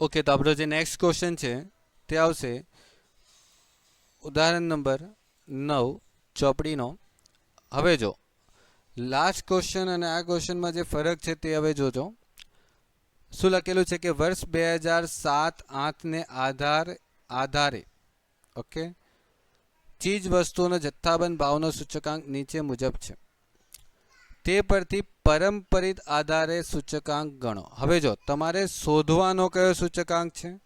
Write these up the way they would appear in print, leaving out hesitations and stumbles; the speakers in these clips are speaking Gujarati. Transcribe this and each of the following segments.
ओके, तो આપણો જે નેક્સ્ટ ક્વેશ્ચન છે તે આવશે ઉદાહરણ નંબર 9 ચોપડીનો. હવે જો લાસ્ટ ક્વેશ્ચન અને આ ક્વેશ્ચનમાં જે ફરક છે તે હવે જોજો. શું લખેલું છે કે વર્ષ 2007-8ને આધારે ઓકે ચીજ વસ્તુઓનો જથ્થાબંધ ભાવનો સૂચકાંક નીચે મુજબ છે. તે પરથી પરંપરિત આધારે સૂચકાંક ગણો. હવે જો તમારે શોધવાનો કયો સૂચકાંક છે?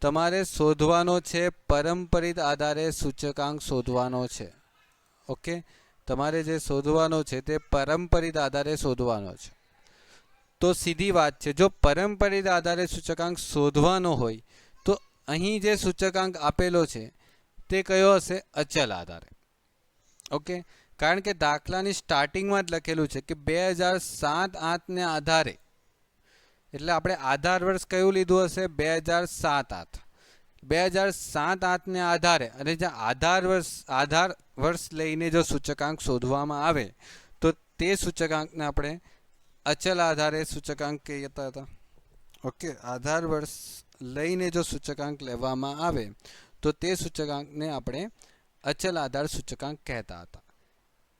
તમારે શોધવાનો છે પરંપરિત આધારે સૂચકાંક શોધવાનો છે. ઓકે, તમારે જે શોધવાનો છે તે પરંપરિત આધારે શોધવાનો છે. તો સીધી વાત છે, જો પરંપરિત આધારે સૂચકાંક શોધવાનો હોય તો અહીં જે સૂચકાંક આપેલો છે તે કયો હશે? અચલ આધારે. ઓકે, કારણ કે દાખલાની સ્ટાર્ટિંગમાં જ લખેલું છે કે 2007-8ને આધારે, એટલે આપણે આધાર વર્ષ કયું લીધું હશે? 2007-8. 2007-8ને આધારે, અને જે આધાર વર્ષ લઈને જો સૂચકાંક શોધવામાં આવે તો તે સૂચકાંકને આપણે અચલ આધારે સૂચકાંક કહેતા હતા. ઓકે, આધાર વર્ષ લઈને જો સૂચકાંક લેવામાં આવે તો તે સૂચકાંકને આપણે અચલ આધાર સૂચકાંક કહેતા હતા.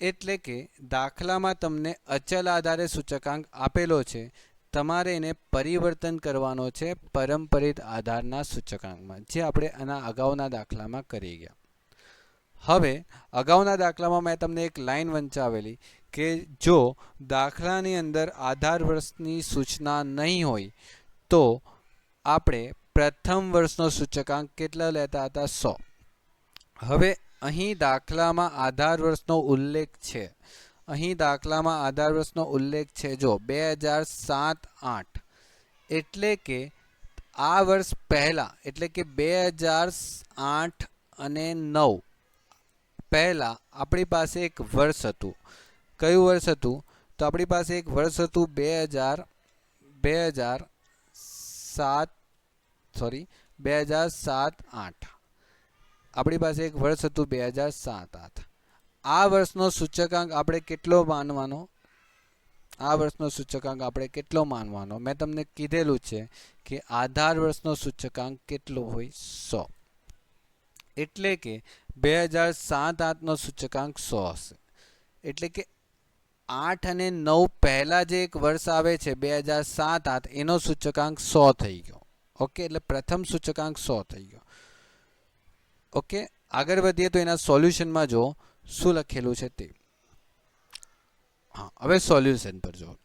એટલે કે દાખલામાં તમને અચલ આધારે સૂચકાંક આપેલો છે, તમારે એને પરિવર્તન કરવાનો છે પરંપરિત આધારના સૂચકાંકમાં, જે આપણે આના અગાઉના દાખલામાં કરી ગયા. હવે અગાઉના દાખલામાં મેં તમને એક લાઈન વંચાવેલી કે જો દાખલાની અંદર આધાર વર્ષની સૂચના નહીં હોય તો આપણે પ્રથમ વર્ષનો સૂચકાંક કેટલા લેતા હતા? 100. હવે અહીં દાખલામાં આધાર વર્ષનો ઉલ્લેખ છે. અહીં દાખલામાં આધાર વર્ષનો ઉલ્લેખ છે જો 2007-8, એટલે કે આ વર્ષ પહેલાં, એટલે કે 2008 અને 9 પહેલાં આપણી પાસે એક વર્ષ હતું. કયું વર્ષ હતું? તો આપણી પાસે એક વર્ષ હતું 2007-8. આપણી પાસે એક વર્ષ હતું 2007-8. આ વર્ષનો સૂચકાંક આપણે કેટલો માનવાનો? આ વર્ષનો સૂચકાંક આપણે કેટલો માનવાનો? મેં તમને કીધેલું છે કે આધાર વર્ષનો સૂચકાંક કેટલો હોય? 100. એટલે કે 2007-8નો સૂચકાંક 100 હશે. એટલે કે 8 અને 9 પહેલાં જે એક વર્ષ આવે છે 2007-8, એનો સૂચકાંક 100 થઈ ગયો. ઓકે, એટલે પ્રથમ સૂચકાંક 100 થઈ ગયો. ઓકે, આગળ વધીએ તો એના સોલ્યુશનમાં જો શું લખેલું છે તે. હા, હવે સોલ્યુશન પર જો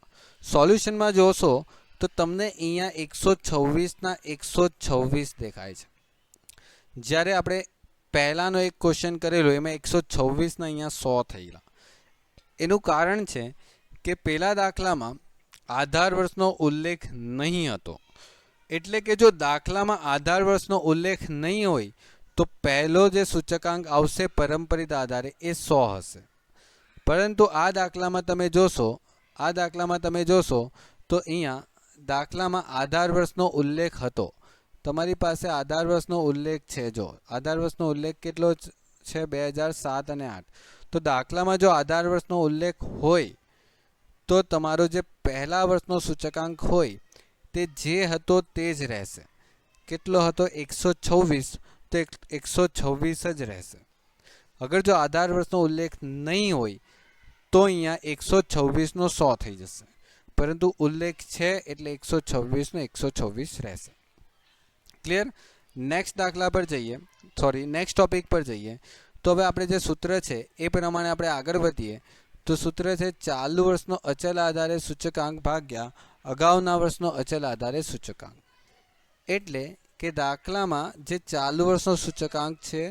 સોલ્યુશનમાં જોશો તો તમને અહીંયા 126ના 126 દેખાય છે. જ્યારે આપણે પહેલાંનો એક ક્વેશ્ચન કરેલો એમાં 126ના અહીંયા 100 થયેલા. એનું કારણ છે કે પહેલા દાખલામાં આધાર વર્ષનો ઉલ્લેખ નહીં હતો. એટલે કે જો દાખલામાં આધાર વર્ષનો ઉલ્લેખ નહીં હોય તો પહેલો જે સૂચકાંક આવશે પરંપરિત આધારે એ 100 હશે. પરંતુ આ દાખલામાં તમે જોશો તો અહીંયા દાખલામાં આધાર વર્ષનો ઉલ્લેખ હતો. તમારી પાસે આધાર વર્ષનો ઉલ્લેખ છે. જો આધાર વર્ષનો ઉલ્લેખ કેટલો છે? 2007 અને 8. તો દાખલામાં જો આધાર વર્ષનો ઉલ્લેખ હોય તો તમારો જે પહેલા વર્ષનો સૂચકાંક હોય તે જે હતો તે જ રહેશે. કેટલો હતો? 126. તો 126 જ રહેશે. અગર જો આધાર વર્ષનો ઉલ્લેખ નહીં હોય તો અહીંયા 126નો 100 થઈ જશે. પરંતુ ઉલ્લેખ છે એટલે 126નો 126 રહેશે. ક્લિયર? નેક્સ્ટ દાખલા પર જઈએ, નેક્સ્ટ ટોપિક પર જઈએ. તો હવે આપણે જે સૂત્ર છે એ પ્રમાણે આપણે આગળ વધીએ. તો સૂત્ર છે ચાલુ વર્ષનો અચલ આધારે સૂચકાંક ભાગ્યા અગાઉના વર્ષનો અચલ આધારે સૂચકાંક. એટલે કે દાખલામાં જે ચાલુ વર્ષનો સૂચકાંક છે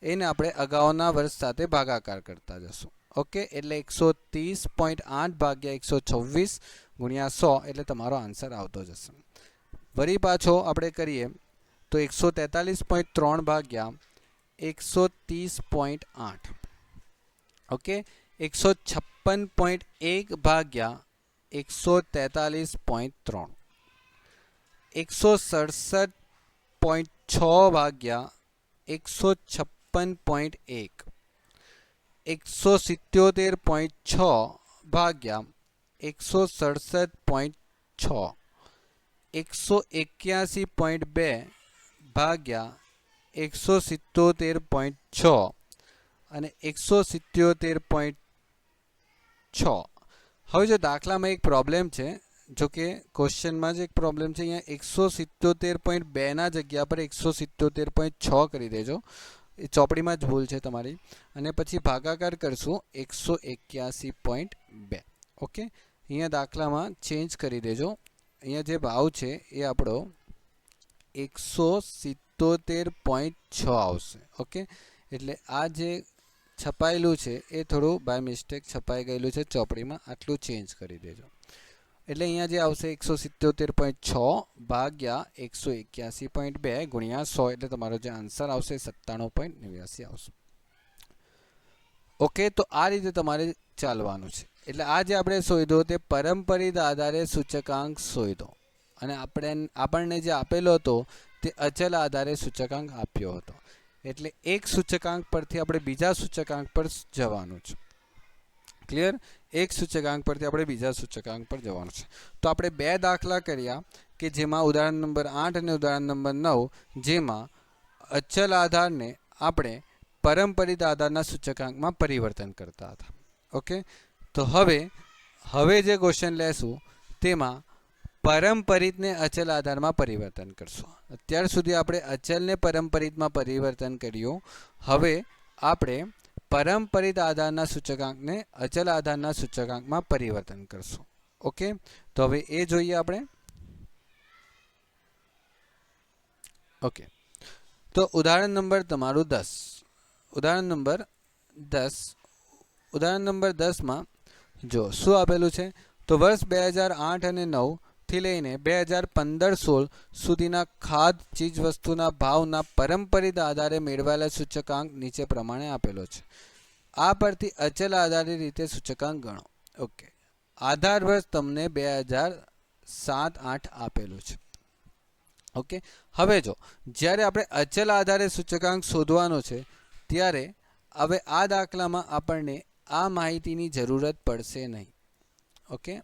એને આપણે અગાઉના વર્ષ સાથે ભાગાકાર કરતા જશું. ઓકે, એટલે 130.8 ભાગ્યા 126 ગુણ્યા 100 એટલે તમારો આન્સર આવતો જશે. વળી પાછો આપણે કરીએ તો 143.3 ભાગ્યા 130.8. ઓકે, 156.1 ભાગ્યા 143.3. 167.6 ભાગ્યા 156.1. 177.6 ભાગ્યા 167.6, 181.2 ભાગ્યા 177.6 અને 177.6. હવે જો દાખલામાં એક પ્રોબ્લેમ છે, જો કે ક્વેશ્ચનમાં જ એક પ્રોબ્લેમ છે. અહીંયા 177.2 ના જગ્યા પર 177.6 કરી દેજો. એ ચોપડીમાં જ ભૂલ છે તમારી. અને પછી ભાગાકાર કરશું 181.2. ઓકે, અહીંયા દાખલામાં ચેન્જ કરી દેજો. અહીંયા જે ભાવ છે એ આપણો 177.6 આવશે. ઓકે, એટલે આ જે છપાયેલું છે એ થોડું બાય મિસ્ટેક છપાઈ ગયેલું છે ચોપડીમાં, આટલું ચેન્જ કરી દેજો. એટલે અહીંયા જે આવશે 177.6 ભાગ્યા 181.2 ગુણ્યા 100, એટલે તમારો જે આન્સર આવશે 97.89 આવશે. ઓકે, તો આ રીતે તમારે ચાલવાનું છે. એટલે આ જે આપણે શોધ્યો તે પરંપરિત આધારે સૂચકાંક શોધ્યો, અને આપણને જે આપેલો હતો તે અચલ આધારે સૂચકાંક આપ્યો હતો. એટલે એક સૂચકાંક પરથી આપણે બીજા સૂચકાંક પર જવાનું છે. ક્લિયર? એક સૂચકાંક પરથી આપણે બીજા સૂચકાંક પર જવાનું છે. તો આપણે બે દાખલા કર્યા કે જેમાં ઉદાહરણ નંબર 8 અને ઉદાહરણ નંબર 9, જેમાં અચલ આધારને આપણે પરંપરિત આધારના સૂચકાંકમાં પરિવર્તન કરતા હતા. ઓકે, તો હવે જે ક્વેશ્ચન લેશું તેમાં પરંપરિતને અચલ આધારમાં પરિવર્તન કરશું. અત્યાર સુધી આપણે અચલને પરંપરિતમાં પરિવર્તન કર્યું. હવે આપણે પરંપરિત આધારના સૂચકાંકને અચલ આધારના સૂચકાંકમાં પરિવર્તન કરશું. ઓકે, તો હવે એ જોઈએ આપણે. ઓકે, તો ઉદાહરણ નંબર તમારું 10. ઉદાહરણ નંબર 10માં જો શું આપેલું છે, તો વર્ષ 2008 અને 9 થી લઈને 2015-16 સુધીના ખાદ્ય ચીજવસ્તુના ભાવના પરંપરિત આધારે મેળવાયેલા સૂચકાંક નીચે પ્રમાણે આપેલો છે. આ પરથી અચલ આધારિત રીતે સૂચકાંક ગણો. ઓકે, આધાર વર્ષ તમને 2007-8 આપેલું છે. ઓકે, હવે જો જ્યારે આપણે અચલ આધારે સૂચકાંક શોધવાનો છે ત્યારે હવે આ દાખલામાં આપણને આ માહિતીની જરૂરત પડશે નહીં. ઓકે,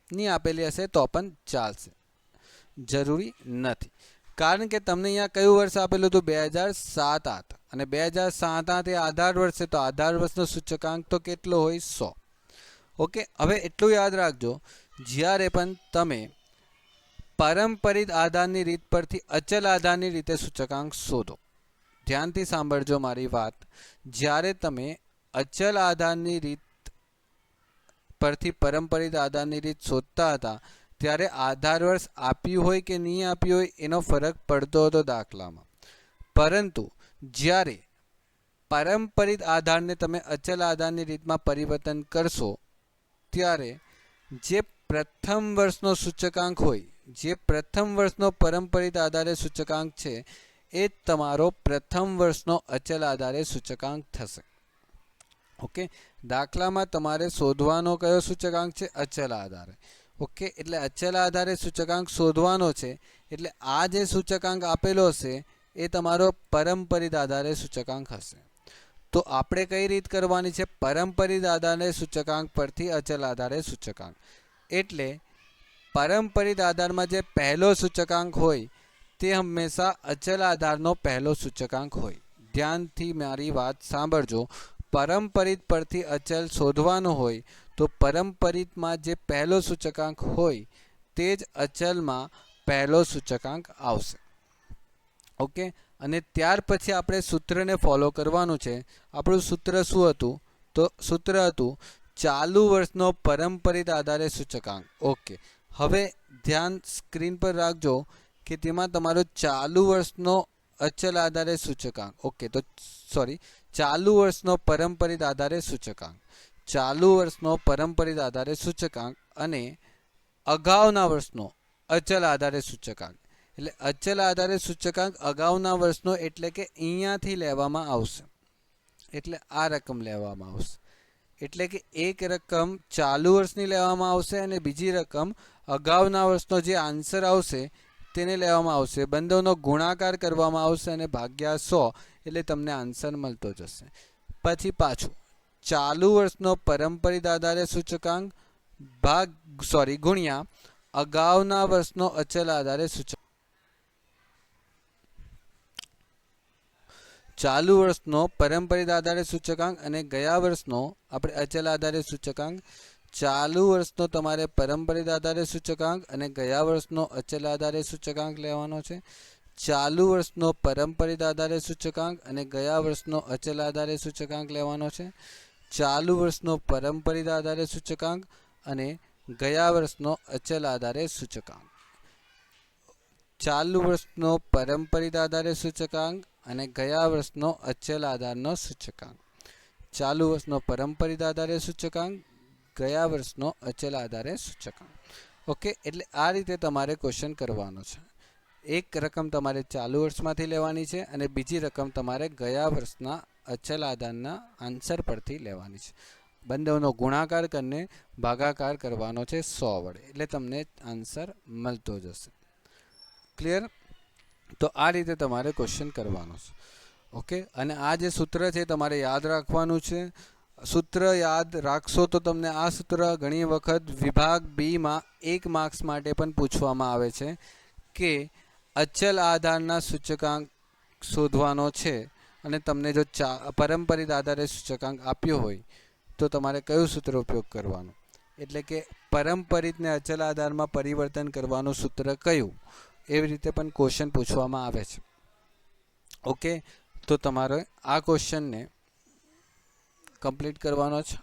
નહીં આપેલી હશે તો પણ ચાલશે, જરૂરી નથી. કારણ કે તમને અહીંયા કયું વર્ષ આપેલું હતું? 2007-8, અને 2007-8 એ આધાર વર્ષ છે, તો આધાર વર્ષનો સૂચકાંક તો કેટલો હોય? 100. ઓકે, હવે એટલું યાદ રાખજો, જ્યારે પણ તમે પરંપરિત આધારની રીત પરથી અચલ આધારની રીતે સૂચકાંક શોધો, ધ્યાનથી સાંભળજો મારી વાત. જ્યારે તમે અચલ આધારની રીત પરથી પરંપરિત આધારની રીત શોધતા હતા ત્યારે આધાર વર્ષ આપ્યું હોય કે નહીં આપ્યું હોય એનો ફરક પડતો હતો દાખલામાં. પરંતુ જ્યારે પરંપરિત આધારને તમે અચલ આધારની રીતમાં પરિવર્તન કરશો ત્યારે જે પ્રથમ વર્ષનો સૂચકાંક હોય, જે પ્રથમ વર્ષનો પરંપરિત આધારે સૂચકાંક છે, એ તમારો પ્રથમ વર્ષનો અચલ આધારે સૂચકાંક થશે. ઓકે, દાખલામાં તમારે શોધવાનો કયો સૂચકાંક છે? અચલ આધારે. ઓકે, એટલે અચલ આધારે સૂચકાંક શોધવાનો છે. એટલે આ જે સૂચકાંક આપેલો હશે એ તમારો પરંપરિત આધારે સૂચકાંક હશે. તો આપણે કઈ રીત કરવાની છે? પરંપરિત આધારે સૂચકાંક પરથી અચલ આધારે સૂચકાંક. એટલે પરંપરિત આધારમાં જે પહેલો સૂચકાંક હોય તે હંમેશા અચલ આધારનો પહેલો સૂચકાંક હોય. ધ્યાનથી મારી વાત સાંભળજો. પરંપરિત પરથી અચલ શોધવાનો હોય તો પરંપરિતમાં જે પહેલો સૂચકાંક હોય તે જ અચલમાં પહેલો સૂચકાંક આવશે. ઓકે, અને ત્યાર પછી આપણે સૂત્રને ફોલો કરવાનું છે. આપણું સૂત્ર શું હતું? તો સૂત્ર હતું ચાલુ વર્ષનો પરંપરિત આધારે સૂચકાંક. ઓકે, હવે ધ્યાન સ્ક્રીન પર રાખજો કે તેમાં તમારો ચાલુ વર્ષનો અચલ આધારે સૂચકાંક. ઓકે, તો સોરી, ચાલુ વર્ષનો પરંપરિત આધારે સૂચકાંક, ચાલુ વર્ષનો પરંપરિત આધારે સૂચકાંક અને અગાઉના વર્ષનો અચલ આધારે સૂચકાંક. એટલે અચલ આધારે સૂચકાંક અગાઉના વર્ષનો એટલે કે અહીંયાથી લેવામાં આવશે. એટલે આ રકમ લેવામાં આવશે. એટલે કે એક રકમ ચાલુ વર્ષની લેવામાં આવશે અને બીજી રકમ અગાઉના વર્ષનો જે આન્સર આવશે તેને લેવામાં આવશે. બંનેનો ગુણાકાર કરવામાં આવશે અને ભાગ્યા 100 એટલે તમને આન્સર મળતો જશે. પછી પાછું ચાલુ વર્ષનો પરંપરિત આધારે સૂચકાંક ગુણ્યા અગાઉના વર્ષનો અચલ આધારે સૂચકાંક. ચાલુ વર્ષનો પરંપરિત આધારે સૂચકાંક અને ગયા વર્ષનો આપણે અચલ આધારે સૂચકાંક. ચાલુ વર્ષનો તમારે પરંપરિત આધારે સૂચકાંક અને ગયા વર્ષનો અચલ આધારે સૂચકાંક લેવાનો છે. ચાલુ વર્ષનો પરંપરિત આધારે સૂચકાંક અને ગયા વર્ષનો અચલ આધારે સૂચકાંક લેવાનો છે. ચાલુ વર્ષનો પરંપરિત આધારે સૂચકાંક અને ગયા વર્ષનો અચલ આધારે સૂચકાંક. ચાલુ વર્ષનો પરંપરિત આધારે સૂચકાંક અને ગયા વર્ષનો અચલ આધારનો સૂચકાંક. ચાલુ વર્ષનો પરંપરિત આધારે સૂચકાંક, ગયા વર્ષનો અચલ આધારે સૂચકાંક. ઓકે, એટલે આ રીતે તમારે ક્વેશ્ચન કરવાનો છે. એક રકમ તમારે ચાલુ વર્ષમાંથી લેવાની છે અને બીજી રકમ તમારે ગયા વર્ષના અચલ આધારના આન્સર પરથી લેવાની છે. બંનેનો ગુણાકાર કરીને ભાગાકાર કરવાનો છે 100 વડે, એટલે તમને આન્સર મળતો જશે. ક્લિયર? તો આ રીતે તમારે ક્વેશ્ચન કરવાનો છે. ઓકે, અને આ જે સૂત્ર છે તમારે યાદ રાખવાનું છે. સૂત્ર યાદ રાખશો તો તમને આ સૂત્ર ઘણી વખત વિભાગ બીમાં 1 માર્ક્સ માટે પણ પૂછવામાં આવે છે કે અચલ આધારના સૂચકાંક શોધવાનો છે અને તમને જો પરંપરિત આધારે સૂચકાંક આપ્યો હોય તો તમારે કયું સૂત્ર ઉપયોગ કરવાનો, એટલે કે પરંપરિતને અચલ આધારમાં પરિવર્તન કરવાનું સૂત્ર કયું, એવી રીતે પણ ક્વેશ્ચન પૂછવામાં આવે છે. ઓકે, તો તમારે આ ક્વેશ્ચનને કમ્પ્લીટ કરવાનો છે.